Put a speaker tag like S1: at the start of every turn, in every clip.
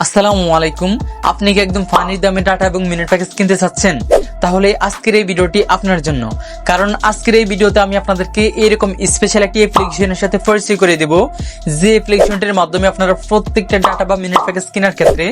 S1: আসসালামু আলাইকুম। আপনি কি একদম ফানি দামে ডাটা এবং মিনিট প্যাকেজ কিনতে চাচ্ছেন? তাহলে আজকের এই ভিডিওটি আপনার জন্য। কারণ আজকের এই ভিডিওতে আমি আপনাদেরকে এরকম স্পেশাল একটি অ্যাপ্লিকেশনের সাথে পরিচয় করে দেব, যে অ্যাপ্লিকেশনটির মাধ্যমে আপনারা প্রত্যেকটা ডাটা বা মিনিট প্যাকেজ কেনার ক্ষেত্রে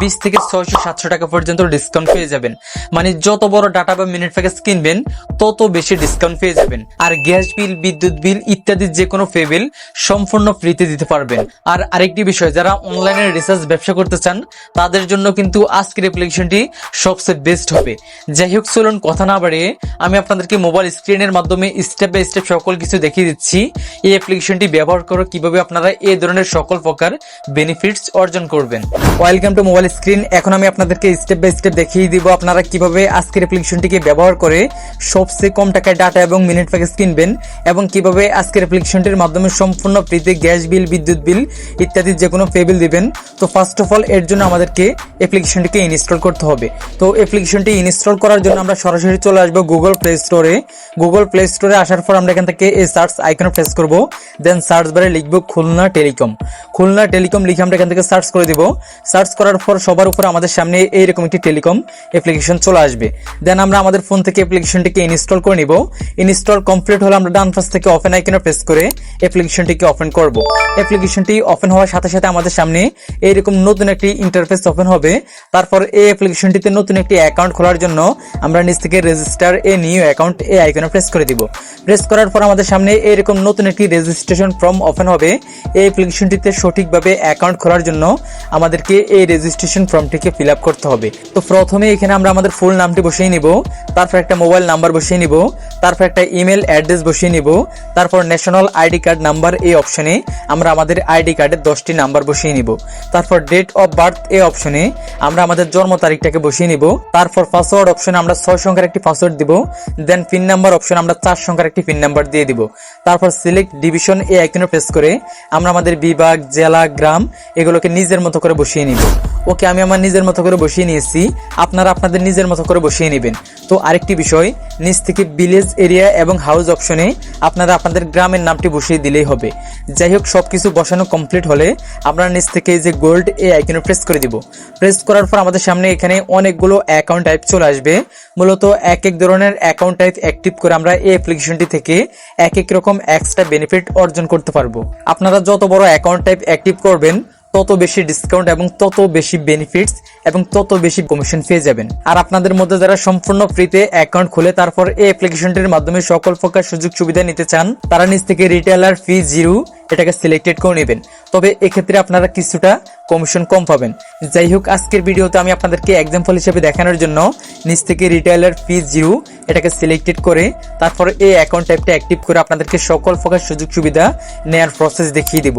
S1: 20 থেকে 600-700 টাকা পর্যন্ত ডিসকাউন্ট পেয়ে যাবেন। মানে যত বড় ডাটা বা মিনিট প্যাকেজ কিনবেন তত বেশি ডিসকাউন্ট পেয়ে যাবেন। আর গ্যাস বিল, বিদ্যুৎ বিল ইত্যাদি যে কোনো পে বিল সম্পূর্ণ ফ্রিতে দিতে পারবেন। আর আরেকটি বিষয়, যারা অনলাইনে রিসার্চ ব্যবসা করতে চান তাদের জন্য কিন্তু আজকের অ্যাপ্লিকেশনটি সবচেয়ে বেস্ট হবে। যাই হোক, চলুন কথা না বাড়িয়ে আমি আপনাদেরকে মোবাইল স্ক্রিনের মাধ্যমে স্টেপ বাই স্টেপ সকল কিছু দেখিয়ে দিচ্ছি। এই অ্যাপ্লিকেশনটি ব্যবহার করে কিভাবে আপনারা এই ধরনের সকল প্রকার বেনিফিটস অর্জন করবেন। Welcome to mobile screen. এখন আমি আপনাদেরকে স্টেপ বাই স্টেপ দেখিয়ে দিব আপনারা কিভাবে আজকের অ্যাপ্লিকেশনটিকে ব্যবহার করে সবচেয়ে কম টাকায় ডাটা এবং মিনিট প্যাকেজ কিনবেন এবং কিভাবে আজকের অ্যাপ্লিকেশনটির মাধ্যমে সম্পূর্ণ ফ্রিতে গ্যাস বিল, বিদ্যুৎ বিল ইত্যাদি যে কোনো পে বিল দিবেন। তো ফার্স্ট অফ অল এর জন্য আমাদেরকে অ্যাপ্লিকেশনটিকে ইনস্টল করতে হবে। তো অ্যাপ্লিকেশনটি ইনস্টল করার জন্য আমরা সরাসরি চলে আসবো গুগল প্লে স্টোরে। গুগল প্লে স্টোরে আসার পর আমরা এখান থেকে এই সার্চ আইকনে প্রেস করব। দেন সার্চ বারে লিখবো খুলনা টেলিকম। খুলনা টেলিকম লিখে আমরা এখান থেকে সার্চ করে দিব। সার্চ করার পর সবার উপর আমাদের সামনে এইরকম একটি টেলিকম অ্যাপ্লিকেশন চলে আসবে। দেন আমরা আমাদের ফোন থেকে অ্যাপ্লিকেশনটিকে ইনস্টল করে নিব। ইনস্টল কমপ্লিট হলে আমরা ডান পাশ থেকে ওপেন আইকনে প্রেস করে অ্যাপ্লিকেশনটিকে ওপেন করব। অ্যাপ্লিকেশনটি ওপেন হওয়ার সাথে সাথে আমাদের সামনে এইরকম নতুন একটি ইন্টারফেস ওপেন হবে। তারপর এই অ্যাপ্লিকেশনটিতে নতুন একটি অ্যাকাউন্ট খোলার জন্য আমরা নিচ থেকে রেজিস্টার এ নিউ অ্যাকাউন্ট এই আইকনে প্রেস করে দিব। প্রেস করার পর আমাদের সামনে এরকম নতুন একটি রেজিস্ট্রেশন ফর্ম ওপেন হবে। এই অ্যাপ্লিকেশনটিতে সঠিকভাবে অ্যাকাউন্ট খোলার জন্য আমাদেরকে এই রেজিস্ট্রেশন ফর্মটিকে ফিল আপ করতে হবে। তো প্রথমে এখানে আমরা আমাদের ফুল নামটি বসিয়ে নিব, তারপর একটা মোবাইল নাম্বার বসিয়ে নিব, তারপর একটা ইমেল অ্যাড্রেস বসিয়ে নিব, তারপর ন্যাশনাল আইডি কার্ড নাম্বার এই অপশনে আমরা আমাদের আইডি কার্ডের 10টি নাম্বার বসিয়ে নিব। তারপর ডেট অফ বার্থ এই অপশনে আমরা আমাদের জন্ম তারিখটাকে বসিয়ে নিব। তারপর পাসওয়ার্ড অপশনে আমরা 6 সংখ্যার একটি পাসওয়ার্ড দিব। দেন পিন নাম্বার অপশনে আমরা 4 সংখ্যার একটি পিন নাম্বার দিয়ে দিব। তারপর সিলেক্ট ডিভিশন এই আইকনে প্রেস করে আমরা আমাদের বিভাগ, জেলা, গ্রাম এগুলোকে নিজের মতো করে বসিয়ে নিব। ওকে, আমি আমার নিজের মতো করে বসিয়ে নিয়েছি, আপনারা আপনাদের নিজের মতো করে বসিয়ে নেবেন। তো আরেকটি বিষয়, নিচ থেকে ভিলেজ, এরিয়া এবং হাউস অপশনে আপনারা আপনাদের গ্রামের নামটি বসিয়ে দিলেই হবে। যাই হোক, সবকিছু বসানো কমপ্লিট হলে আমরা নিচ থেকে এই যে গোল্ড এই আইকনে প্রেস করে দিব। প্রেস করার পর আমাদের সামনে এখানে অনেকগুলো অ্যাকাউন্ট টাইপ চলে আসবে। মূলত এক এক ধরনের অ্যাকাউন্ট টাইপ অ্যাক্টিভ করে আমরা এই অ্যাপ্লিকেশনটি থেকে এক এক রকম এক্সট্রা বেনিফিট অর্জন করতে পারবো। আপনারা যত বড় অ্যাকাউন্ট টাইপ অ্যাক্টিভ করবেন তত বেশি ডিসকাউন্ট এবং তত বেশি বেনিফিটস এবং তত বেশি কমিশন পেয়ে যাবেন। আর আপনাদের মধ্যে যারা সম্পূর্ণ ফ্রিতে অ্যাকাউন্ট খুলে তারপর এই অ্যাপ্লিকেশনটির মাধ্যমে সকল প্রকার সুযোগ সুবিধা নিতে চান, তারা নিচ থেকে রিটেলার ফি 0 এটাকে সিলেক্টেড করে নেবেন। তবে এক্ষেত্রে আপনারা কিছুটা কমিশন কম পাবেন। যাই হোক, আজকের ভিডিওতে আমি আপনাদেরকে এক্সাম্পল হিসেবে দেখানোর জন্য নিচ থেকে রিটেলার ফি 0 এটাকে সিলেক্টেড করে তারপর এই অ্যাকাউন্ট টাইপটা অ্যাক্টিভ করে আপনাদেরকে সকল প্রকার সুযোগ সুবিধা নেয়ার প্রসেস দেখিয়ে দেব।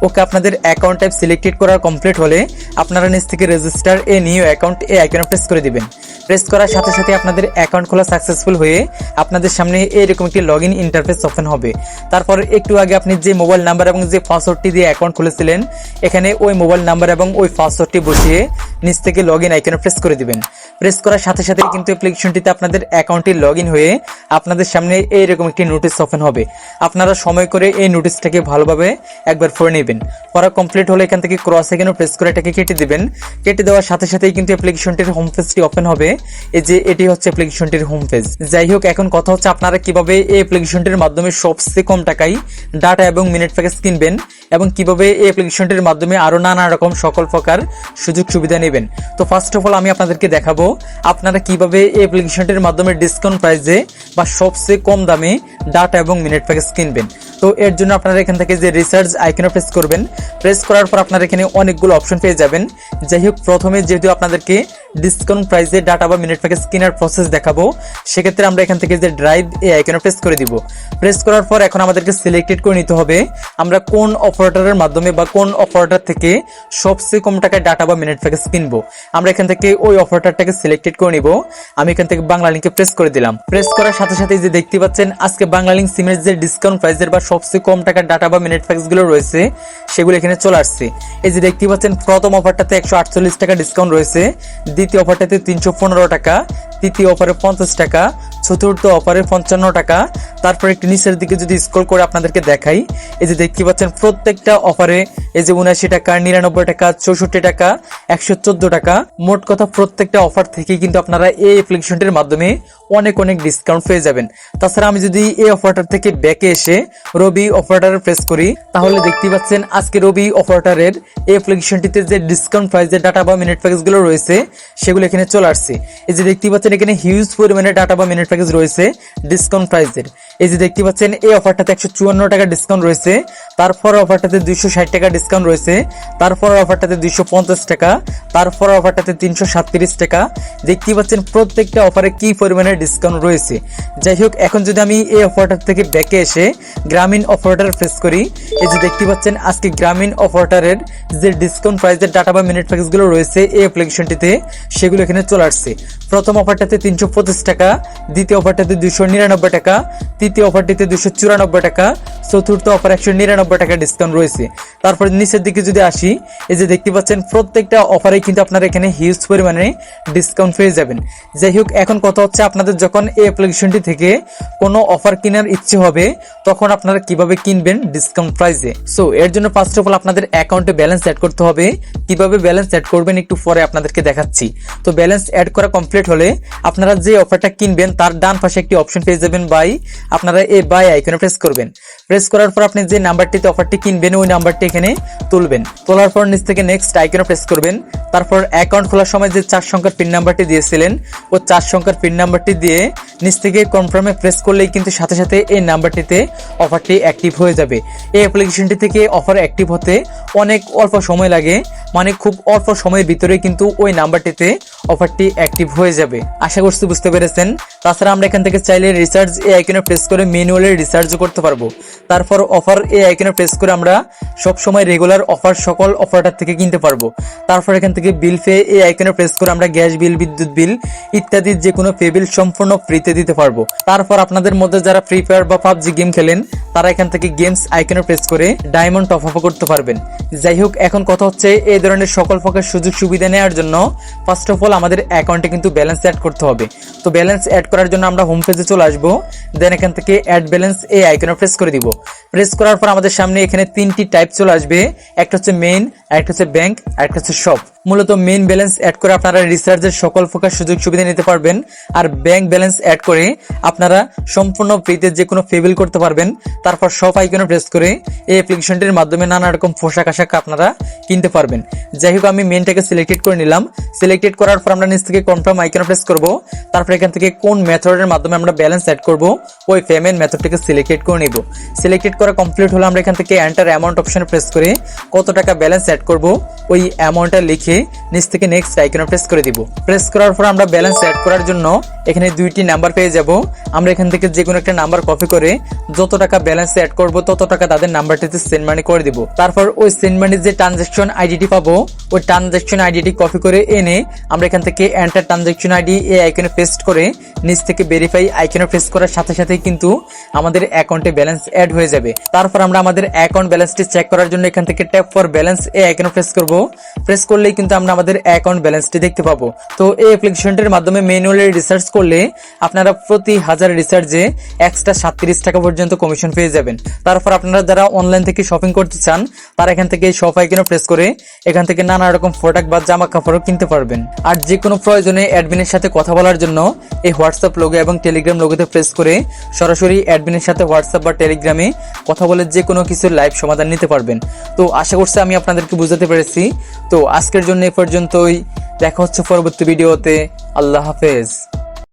S1: ওকে, আপনাদের অ্যাকাউন্ট টাইপ সিলেক্টেড করা কমপ্লিট হলে আপনারা নিচ থেকে রেজিস্টার এ নিউ অ্যাকাউন্ট এই আইকনে প্রেস করে দিবেন। প্রেস করার সাথে সাথে আপনাদের অ্যাকাউন্ট খোলা সাকসেসফুল হয়ে আপনাদের সামনে এইরকম একটি লগ ইন ইন্টারফেস ওপেন হবে। তারপর একটু আগে আপনি যে মোবাইল নাম্বার এবং যে পাসওয়ার্ডটি দিয়ে অ্যাকাউন্ট খুলেছিলেন, এখানে ওই মোবাইল নাম্বার এবং ওই পাসওয়ার্ডটি বসিয়ে নিচ থেকে লগ ইন আইকনে প্রেস করে দিবেন। প্রেস করার সাথে সাথে কিন্তু অ্যাপ্লিকেশনটিতে আপনাদের অ্যাকাউন্টটি লগ ইন হয়ে আপনাদের সামনে এইরকম একটি নোটিশ ওপেন হবে। আপনারা সময় করে এই নোটিশটাকে ভালোভাবে একবার পড়ে নেবেন। পড়া কমপ্লিট হলে এখান থেকে ক্রস আইকনে প্রেস করে এটাকে কেটে দিবেন। কেটে দেওয়ার সাথে সাথেই কিন্তু অ্যাপ্লিকেশনটির হোম পেজটি ওপেন হবে। এই যে এটি হচ্ছে অ্যাপ্লিকেশনটির হোম পেজ। যাই হোক, এখন কথা হচ্ছে আপনারা কিভাবে এই অ্যাপ্লিকেশনটির মাধ্যমে সবচেয়ে কম টাকায় ডাটা এবং মিনিট প্যাকেজ কিনবেন এবং কিভাবে এই অ্যাপ্লিকেশনটির মাধ্যমে আরো নানা রকম সকল প্রকার সুযোগ সুবিধা নেবেন। তো ফার্স্ট অফ অল আমি আপনাদেরকে দেখাবো আপনারা কিভাবে এই অ্যাপ্লিকেশনটির মাধ্যমে ডিসকাউন্ট প্রাইসে বা সবচেয়ে কম দামে ডাটা এবং মিনিট প্যাকেজ কিনবেন। তো এর জন্য আপনারা এখান থেকে যে রিসার্চ আইকনে প্রেস করবেন। প্রেস করার পর আপনারা এখানে অনেকগুলো অপশন পেয়ে যাবেন। যাই হোক, প্রথমে যেহেতু আপনাদেরকে ডিসকাউন্ট প্রাইসে ডাটা বা মিনিট প্যাকেজ কেনার প্রসেস দেখাবো, সেক্ষেত্রে আমরা এখান থেকে যে ড্রাইভ এই আইকনে প্রেস করে দিব। প্রেস করার পর এখন আমাদেরকে সিলেক্টেড করে নিতে হবে আমরা কোন অপারেটরের মাধ্যমে বা কোন অপারেটর থেকে সবচেয়ে কম টাকায় ডাটা বা মিনিট প্যাকেজ কিনবো। আমরা এখান থেকে ওই অপারেটরটাকে সিলেক্টেড করে নিব। আমি এখান থেকে বাংলা লিংকে প্রেস করে দিলাম। প্রেস করার সাথে সাথে যে দেখতে পাচ্ছেন আজকে বাংলা লিংক সিমের যে ডিসকাউন্ট প্রাইসের বা সবচেয়ে কম টাকার ডাটা বা মিনিট প্যাকেজ গুলো রয়েছে সেগুলো এখানে চলে আসছে। এই যে দেখতে পাচ্ছেন প্রথম অফারটাতে 148 টাকা ডিসকাউন্ট রয়েছে, দ্বিতীয় অফারটাতে 315 টাকা, তৃতীয় অফারে 50 টাকা, চতুর্থ অফারে 55 টাকা। তারপর একটু নিচের দিকে যদি স্ক্রল করে আপনাদেরকে দেখাই, এই যে দেখতে পাচ্ছেন প্রত্যেকটা অফারে এই যে 79 টাকা, 99 টাকা, 64 টাকা, 114 টাকা, মোট কথা প্রত্যেকটা অফার থেকে কিন্তু আপনারা এই অ্যাপ্লিকেশনটির মাধ্যমে অনেক অনেক ডিসকাউন্ট পেয়ে যাবেন। তাছাড়া আমি যদি এই অফারটার থেকে ব্যাকে এসে রবি অফারটার প্রেস করি, তাহলে দেখতে পাচ্ছেন আজকে রবি অফারটারের এই অ্যাপ্লিকেশনটিতে যে ডিসকাউন্ট প্রাইসের ডাটা বা মিনিট প্যাকেজগুলো রয়েছে সেগুলো এখানে চলে আসছে। এই যে দেখতে পাচ্ছেন এখানে হিউজ পরিমাণে ডাটা বা মিনিট প্যাকেজ রয়েছে ডিসকাউন্ট প্রাইসের। এই যে দেখতে পাচ্ছেন এই অফারটাতে 154 টাকা ডিসকাউন্ট রয়েছে, তারপর অফারটাতে 260 টাকা ডিসকাউন্ট রয়েছে, তারপর অফারটাতে 250 টাকা, তারপর অফারটাতে 337 টাকা। দেখতে পাচ্ছেন প্রত্যেকটা অফারে কি পরিমাণে ডিসকাউন্ট রয়েছে। যাই হোক, এখন যদি আমি এই অফারটার থেকে ব্যাকে এসে গ্রামীণ অফারটার প্রেস করি, এই যে দেখতে পাচ্ছেন আজকে গ্রামীণ অফারটারের যে ডিসকাউন্ট প্রাইসের ডাটা বা মিনিট প্যাকেজগুলো রয়েছে এই অ্যাপ্লিকেশনটিতে সেগুলো এখানে চলে আসছে। প্রথম অফারটাতে 325 টাকা, দ্বিতীয় অফারটাতে 299 টাকা, তৃতীয় অফারটিতে 294 টাকা, চতুর্থ অফার 199 টাকা ডিসকাউন্ট রয়েছে। তারপর নিচের দিকে যদি আসি, এই যে দেখতে পাচ্ছেন প্রত্যেকটা অফারে কিন্তু আপনারা এখানে হিউজ পরিমাণে ডিসকাউন্ট পেয়ে যাবেন। যাই হোক, এখন কথা হচ্ছে আপনাদের যখন এই অ্যাপ্লিকেশনটি থেকে কোনো অফার কেনার ইচ্ছে হবে তখন আপনারা কিভাবে কিনবেন ডিসকাউন্ট প্রাইসে। সো এর জন্য ফার্স্ট অফ অল আপনাদের অ্যাকাউন্টে ব্যালেন্স অ্যাড করতে হবে। কিভাবে ব্যালেন্স অ্যাড করবেন একটু পরে আপনাদেরকে দেখাচ্ছি। তো ব্যালেন্স অ্যাড করা কমপ্লিট হলে আপনারা যে অফারটা কিনবেন তার ডান পাশে একটি অপশন পেয়ে যাবেন বাই। আপনারা এই বাই আইকনে প্রেস করবেন। প্রেস করার পর আপনি যে নাম্বারটিতে অফারটি কিনবেন ওই নাম্বারটি এখানে তুলবেন। তোলার পর নিচ থেকে নেক্সট আইকনে প্রেস করবেন। তারপর অ্যাকাউন্ট খোলার সময় যে 4 সংখ্যার পিন নাম্বারটি দিয়েছিলেন ও 4 সংখ্যার পিন নাম্বারটি দিয়ে নিচ থেকে কনফার্মে প্রেস করলেই কিন্তু সাথে সাথে এই নাম্বারটিতে অফারটি অ্যাক্টিভ হয়ে যাবে। এই অ্যাপ্লিকেশনটি থেকে অফার অ্যাক্টিভ হতে অনেক অল্প সময় লাগে, মানে খুব অল্প সময়ের ভিতরে কিন্তু ওই নাম্বারটিতে অফারটি অ্যাক্টিভ হয়ে যাবে। আশা করছি বুঝতে পেরেছেন। তাছাড়া আমরা এখান থেকে চাইলে রিচার্জ এই আইকনে প্রেস করে ম্যানুয়ালি রিচার্জও করতে পারবো। তারপর অফার এই আইকনে প্রেস করে আমরা সব সময় রেগুলার অফার সকল অফারটার থেকে কিনতে পারবো। তারপর এখান থেকে বিল পে এই আইকনে প্রেস করে আমরা গ্যাস বিল, বিদ্যুৎ বিল ইত্যাদি যে কোনো পে বিল সম্পূর্ণ ফ্রিতে দিতে পারবো। তারপর আপনাদের মধ্যে যারা ফ্রি ফায়ার বা পাবজি গেম খেলেন তারা এখান থেকে গেমস আইকনে প্রেস করে ডায়মন্ড টপ আপ করতে পারবেন। যাই হোক, এখন কথা হচ্ছে এই ধরনের সকল প্রকার সুযোগ সুবিধা নেওয়ার জন্য ফার্স্ট অফ অল আমাদের অ্যাকাউন্টে কিন্তু ব্যালেন্স অ্যাড করতে হবে। তো ব্যালেন্স অ্যাড করার জন্য আমরা হোম পেজে চলে আসবো। দেন এখান থেকে অ্যাড ব্যালেন্স এই আইকনে প্রেস করে দিব। প্রেস করার পর আমাদের সামনে এখানে 3টি টাইপ চলে আসবে। একটা হচ্ছে মেইন, একটা হচ্ছে ব্যাংক, একটা হচ্ছে শপ। মূলত মেইন ব্যালেন্স অ্যাড করে আপনারা রিচার্জের সকল প্রকার সুযোগ সুবিধা নিতে পারবেন। আর ব্যাংক ব্যালেন্স অ্যাড করে আপনারা সম্পূর্ণ ফ্রিতে যে কোনো পে বিল করতে পারবেন। তারপর শপ আইকনে প্রেস করে এই অ্যাপ্লিকেশনটির মাধ্যমে নানা রকম পোশাক আশাক আপনারা কিনতে পারবেন। যাই হোক, আমি মেইনটাকে সিলেক্টেড করে নিলাম। সিলেক্টেড করার পর আমরা নিচ থেকে কনফার্ম আইকনে প্রেস করব। তারপর এখান থেকে কোন মেথডের মাধ্যমে আমরা ব্যালেন্স অ্যাড করব ওই পেমেন্ট মেথডটিকে সিলেক্টেড করে নিব। সিলেক্টেড করা কমপ্লিট হলে আমরা এখান থেকে এন্টার অ্যামাউন্ট অপশনে প্রেস করে কত টাকা ব্যালেন্স অ্যাড করব ওই অ্যামাউন্টটা লিখে নিচ থেকে নেক্সট আইকনে প্রেস করে দিব। প্রেস করার পর আমরা ব্যালেন্স অ্যাড করার জন্য এখানে 2টি নাম্বার পেয়ে যাব। আমরা এখান থেকে যে কোনো একটা নাম্বার কপি করে যত টাকা ব্যালেন্স অ্যাড করব তত টাকা তাদের নাম্বারটিতে সেন্ড মানি করে দিব। তারপর ওই সেন্ড মানির যে ট্রানজাকশন আইডিটি পাবো ওই ট্রানজাকশন আইডিটি কপি করে এনে আমরা এখান থেকে এন্টার ট্রানজাকশন আইডি এই আইকনে পেস্ট করে নিচ থেকে ভেরিফাই আইকনে প্রেস করার সাথে সাথে কিন্তু আমাদের অ্যাকাউন্টে ব্যালেন্স অ্যাড হয়ে যাবে। তারপর আমরা আমাদের অ্যাকাউন্ট ব্যালেন্সটি চেক করার জন্য এখান থেকে ট্যাপ ফর ব্যালেন্স এই আইকনে প্রেস করব। প্রেস করলেই কিন্তু আমরা আমাদের অ্যাকাউন্ট ব্যালেন্সটি দেখতে পাবো। তো এই অ্যাপ্লিকেশনটির মাধ্যমে ম্যানুয়ালি রিসার্চ করলে আপনারা প্রতি 1000 রিসার্চে এক্সট্রা 37 টাকা পর্যন্ত কমিশন পেয়ে যাবেন। তারপর আপনারা যারা অনলাইন থেকে শপিং করতে চান তারা এখান থেকে এই শপ আইকনে প্রেস করে এখান থেকে নানা রকম প্রোডাক্ট বা জামা কাপড়ও কিনতে পারবেন। আর যে কোনো প্রয়োজনে অ্যাডমিনের সাথে কথা বলার জন্য এই হোয়াটসঅ্যাপ লোগো এবং টেলিগ্রাম লোগোতে প্রেস করে সরাসরি অ্যাডমিনের সাথে হোয়াটসঅ্যাপ বা টেলিগ্রামে কথা বলে যে কোনো কিছুর লাইভ সমাধান নিতে পারবেন। তো আশা করছি আমি আপনাদেরকে বুঝাতে পেরেছি। তো আজকের জন্য এ পর্যন্তই, দেখা হচ্ছে পরবর্তী ভিডিওতে। আল্লাহ হাফেজ।